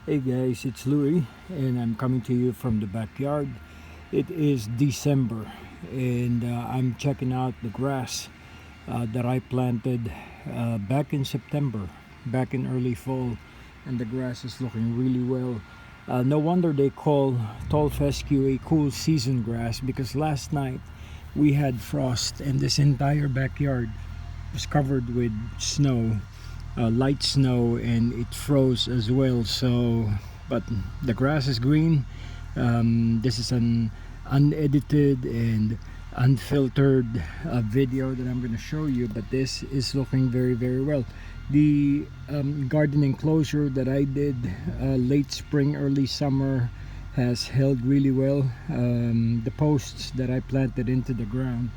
Hey guys, it's Louis and I'm coming to you from the backyard. It is December and I'm checking out the grass that I planted back in September, back in early fall, and the grass is looking really well. No wonder they call tall fescue a cool season grass, because last night we had frost and this entire backyard was covered with snow, light snow, and it froze as well. So but the grass is green. This is an unedited and unfiltered video that I'm going to show you, but this is looking very well. The garden enclosure that I did late spring early summer has held really well. The posts that I planted into the ground,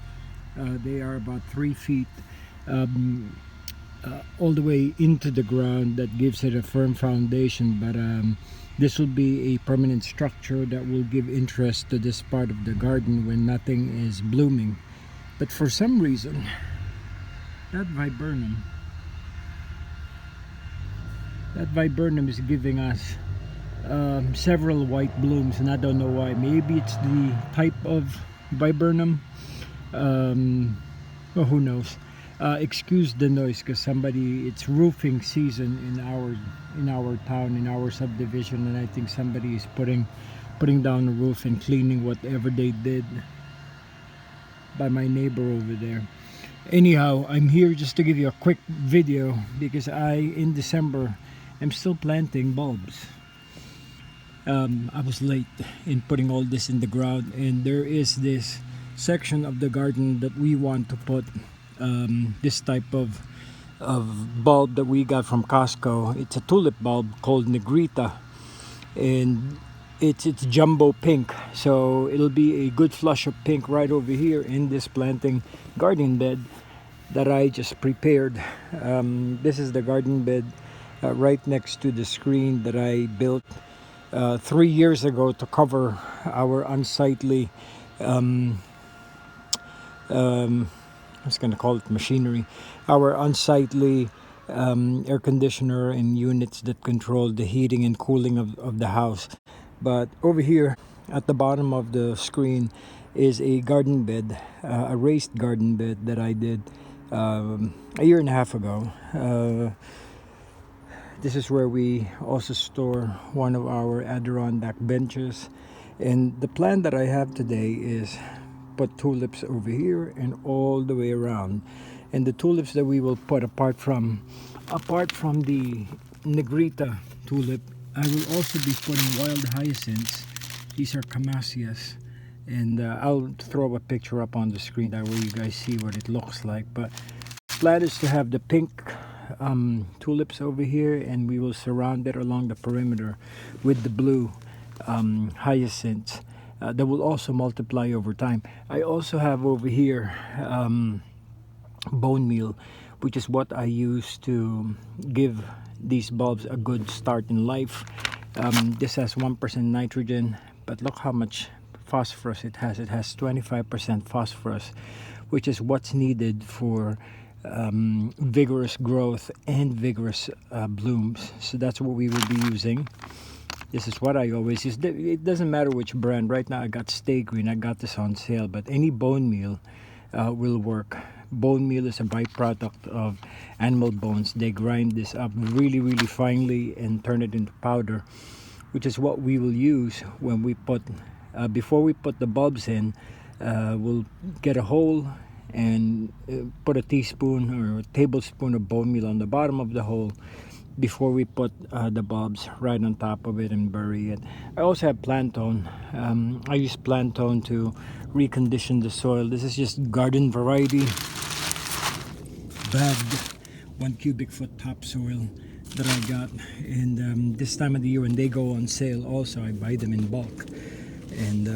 they are about 3 feet all the way into the ground. That gives it a firm foundation, but this will be a permanent structure that will give interest to this part of the garden when nothing is blooming. But for some reason, that viburnum is giving us several white blooms, and I don't know why. Maybe it's the type of viburnum. Well, who knows. Excuse the noise, because it's roofing season in our town, in our subdivision, and I think somebody is putting down the roof and cleaning whatever they did by my neighbor over there. Anyhow, I'm here just to give you a quick video because in December I'm still planting bulbs. I was late in putting all this in the ground, and there is this section of the garden that we want to put this type of bulb that we got from Costco. It's a tulip bulb called Negrita, and it's jumbo pink, so it'll be a good flush of pink right over here in this planting garden bed that I just prepared. This is the garden bed right next to the screen that I built 3 years ago to cover our unsightly I was going to call it machinery, our unsightly air conditioner and units that control the heating and cooling of the house. But over here at the bottom of the screen is a garden bed, a raised garden bed that I did a year and a half ago. This is where we also store one of our Adirondack benches. And the plan that I have today is put tulips over here and all the way around. And the tulips that we will put apart from the Negrita tulip, I will also be putting wild hyacinths. These are camassias, and I'll throw a picture up on the screen that way you guys see what it looks like. But the plan is to have the pink tulips over here, and we will surround it along the perimeter with the blue hyacinths. That will also multiply over time. I also have over here bone meal, which is what I use to give these bulbs a good start in life. This has 1% nitrogen, but look how much phosphorus it has. It has 25% phosphorus, which is what's needed for vigorous growth and vigorous blooms. So that's what we will be using. This is what I always use. It doesn't matter which brand. Right now I got Stay Green. I got this on sale, but any bone meal will work. Bone meal is a byproduct of animal bones. They grind this up really finely and turn it into powder, which is what we will use when we put before we put the bulbs in. We'll get a hole and put a teaspoon or a tablespoon of bone meal on the bottom of the hole before we put the bulbs right on top of it and bury it. I also have Planktone. I use Planktone to recondition the soil. This is just garden variety bagged 1 cubic foot topsoil that I got. And this time of the year when they go on sale also, I buy them in bulk. And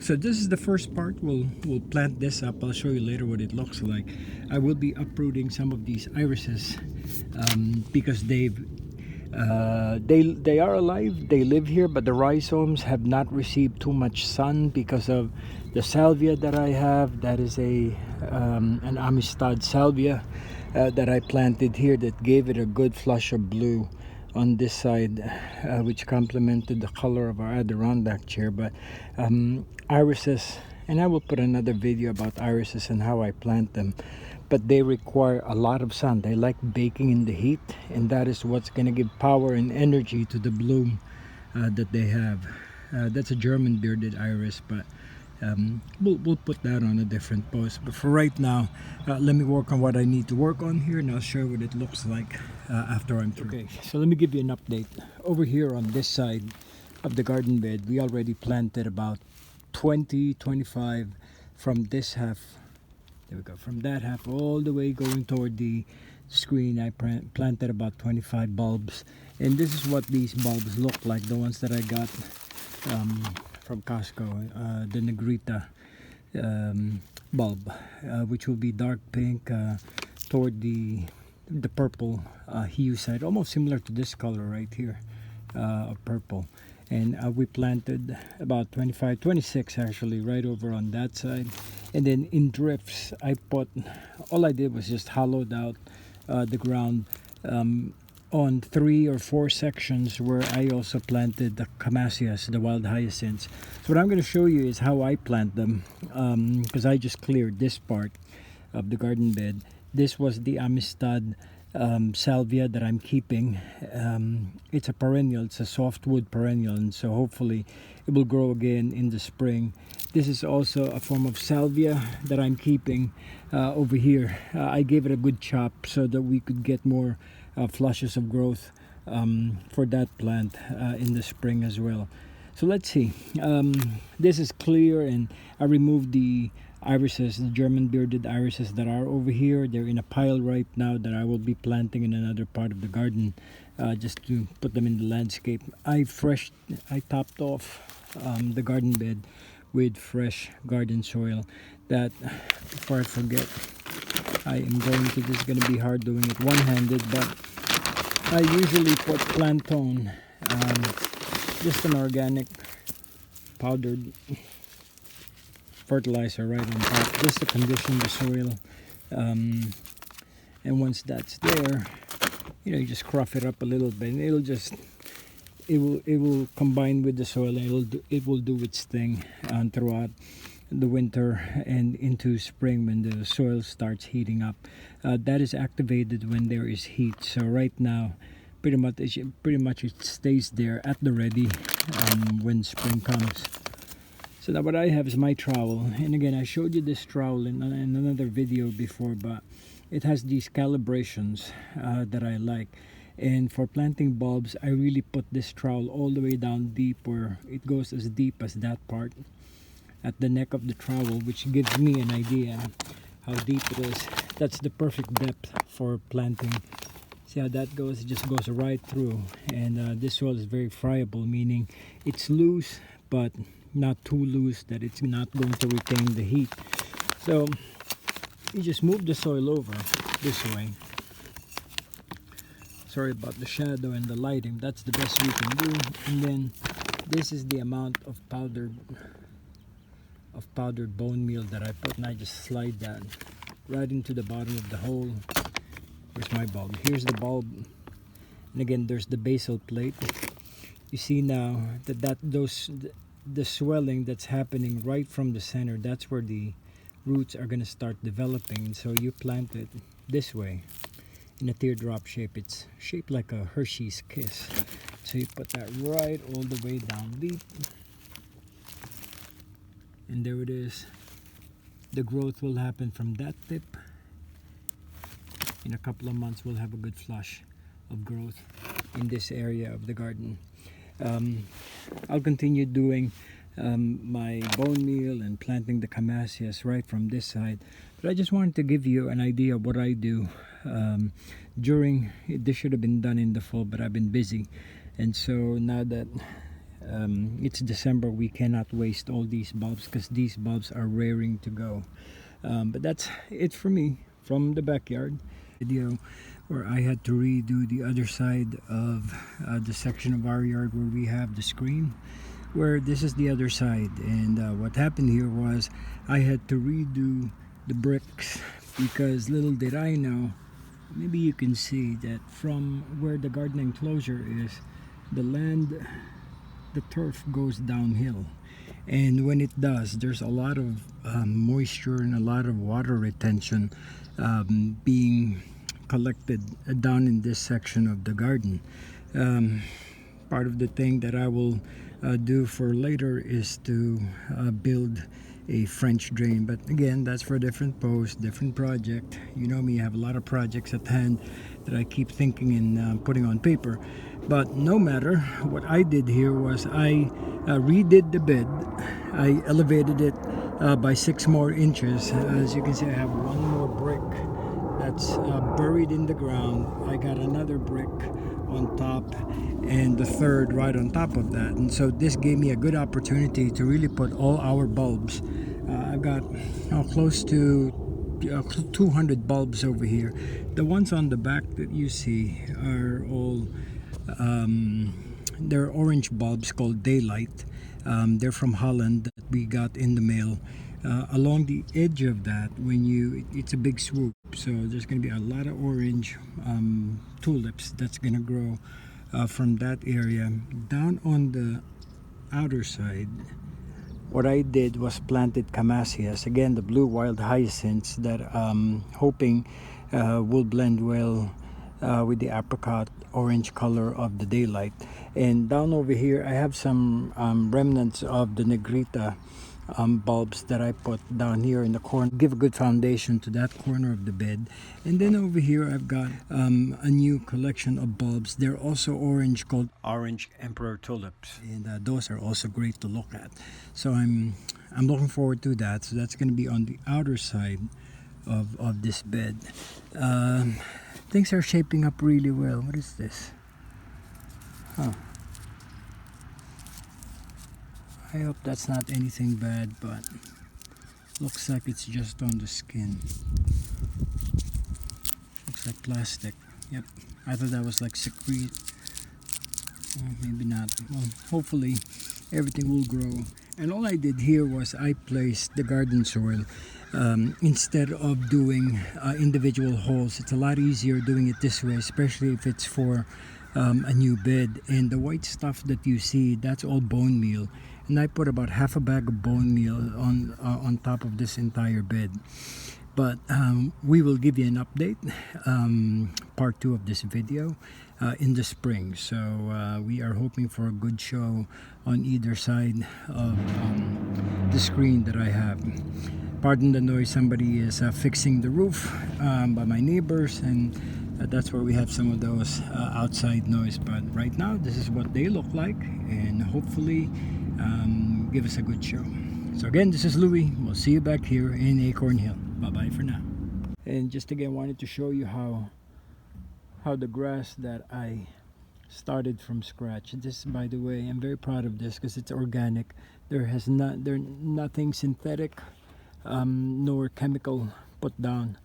so this is the first part. We'll plant this up. I'll show you later what it looks like. I will be uprooting some of these irises because they are alive. They live here, but the rhizomes have not received too much sun because of the salvia that I have. That is an Amistad salvia that I planted here that gave it a good flush of blue on this side, which complemented the color of our Adirondack chair. But irises, and I will put another video about irises and how I plant them, but they require a lot of sun. They like baking in the heat, and that is what's going to give power and energy to the bloom that they have. That's a German bearded iris, but we'll put that on a different post. But for right now, let me work on what I need to work on here, and I'll show you what it looks like after I'm through. Okay, so let me give you an update. Over here on this side of the garden bed, we already planted about 25 from this half. There we go. From that half all the way going toward the screen, I planted about 25 bulbs, and this is what these bulbs look like, the ones that I got from Costco, the Negrita bulb, which will be dark pink toward the purple hue side, almost similar to this color right here of purple. And we planted about 26 actually right over on that side, and then in drifts all I did was just hollowed out the ground on 3 or 4 sections where I also planted the camassias, the wild hyacinths. So what I'm going to show you is how I plant them, because I just cleared this part of the garden bed. This was the Amistad salvia that I'm keeping. It's a perennial, it's a softwood perennial, and so hopefully it will grow again in the spring. This is also a form of salvia that I'm keeping over here. I gave it a good chop so that we could get more flushes of growth for that plant in the spring as well. So let's see. This is clear, and I removed the irises, the German bearded irises that are over here. They're in a pile right now that I will be planting in another part of the garden, just to put them in the landscape. I topped off the garden bed with fresh garden soil. That, before I forget, this is going to be hard doing it one-handed, but I usually put Plantone, just an organic powdered fertilizer right on top, just to condition the soil, and once that's there, you just cruff it up a little bit, and it will combine with the soil, and it will do its thing throughout the winter and into spring when the soil starts heating up. That is activated when there is heat. So right now, pretty much it stays there at the ready when spring comes. So now what I have is my trowel, and again I showed you this trowel in another video before, but it has these calibrations that I like. And for planting bulbs, I really put this trowel all the way down deep, where it goes as deep as that part at the neck of the trowel, which gives me an idea how deep it is. That's the perfect depth for planting. See how that goes? It just goes right through. And this soil is very friable, meaning it's loose but not too loose that it's not going to retain the heat. So you just move the soil over this way. Sorry about the shadow and the lighting. That's the best we can do. And then this is the amount of powdered bone meal that I put, and I just slide that right into the bottom of the hole. Where's my bulb? Here's the bulb, and again there's the basal plate. You see now that the swelling that's happening right from the center, that's where the roots are going to start developing. So you plant it this way in a teardrop shape. It's shaped like a Hershey's kiss. So you put that right all the way down deep, and there it is. The growth will happen from that tip. In a couple of months we'll have a good flush of growth in this area of the garden. I'll continue doing my bone meal and planting the camassias right from this side, but I just wanted to give you an idea of what I do this should have been done in the fall, but I've been busy, and so now that it's December, we cannot waste all these bulbs because these bulbs are raring to go. But that's it for me from the backyard video, where I had to redo the other side of the section of our yard where we have the screen, where this is the other side. And what happened here was I had to redo the bricks, because little did I know maybe you can see that from where the garden enclosure is, the land, the turf goes downhill, and when it does, there's a lot of moisture and a lot of water retention being collected down in this section of the garden. Part of the thing that I will do for later is to build a French drain, but again, that's for a different post, different project. You know me, I have a lot of projects at hand that I keep thinking and putting on paper. But no matter, what I did here was I redid the bed. I elevated it by 6 more inches. As you can see, I have one more brick that's buried in the ground. I got another brick on top and the third right on top of that, and so this gave me a good opportunity to really put all our bulbs. I've got close to 200 bulbs over here. The ones on the back that you see are all they're orange bulbs called Daylight. They're from Holland that we got in the mail. Along the edge of that, it's a big swoop, so there's going to be a lot of orange tulips that's going to grow from that area. Down on the outer side, what I did was planted camassias, again the blue wild hyacinths that hoping will blend well with the apricot orange color of the Daylight. And down over here I have some remnants of the negrita bulbs that I put down here in the corner, give a good foundation to that corner of the bed. And then over here I've got a new collection of bulbs. They're also orange, called Orange Emperor Tulips, and those are also great to look at. So I'm looking forward to that. So that's going to be on the outer side of this bed. Things are shaping up really well. What is this? Huh. I hope that's not anything bad, but looks like it's just on the skin. Looks like plastic. Yep, I thought that was like secrete. Maybe not. Well, hopefully everything will grow. And all I did here was I placed the garden soil instead of doing individual holes. It's a lot easier doing it this way, especially if it's for a new bed. And the white stuff that you see, that's all bone meal, and I put about half a bag of bone meal on top of this entire bed. But we will give you an update, part 2 of this video, in the spring. So we are hoping for a good show on either side of the screen that I have. Pardon the noise, somebody is fixing the roof by my neighbors, and that's where we have some of those outside noise. But right now this is what they look like, and hopefully give us a good show. So again, this is Louis. We'll see you back here in Acorn Hill. Bye bye for now. And just again wanted to show you how the grass that I started from scratch. This, by the way, I'm very proud of this because it's organic. There's nothing synthetic nor chemical put down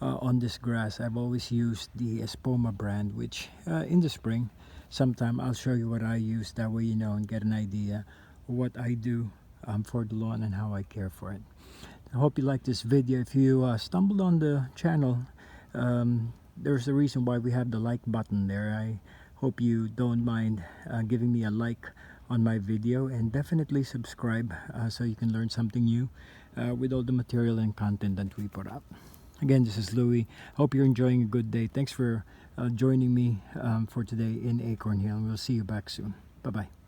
on this grass. I've always used the Espoma brand, which in the spring sometime I'll show you what I use, that way you know and get an idea of what I do for the lawn and how I care for it. I hope you like this video. If you stumbled on the channel, there's a reason why we have the like button there. I hope you don't mind giving me a like on my video, and definitely subscribe so you can learn something new with all the material and content that we put up. Again, this is Louis. Hope you're enjoying a good day. Thanks for joining me for today in Acorn Hill. We'll see you back soon. Bye bye.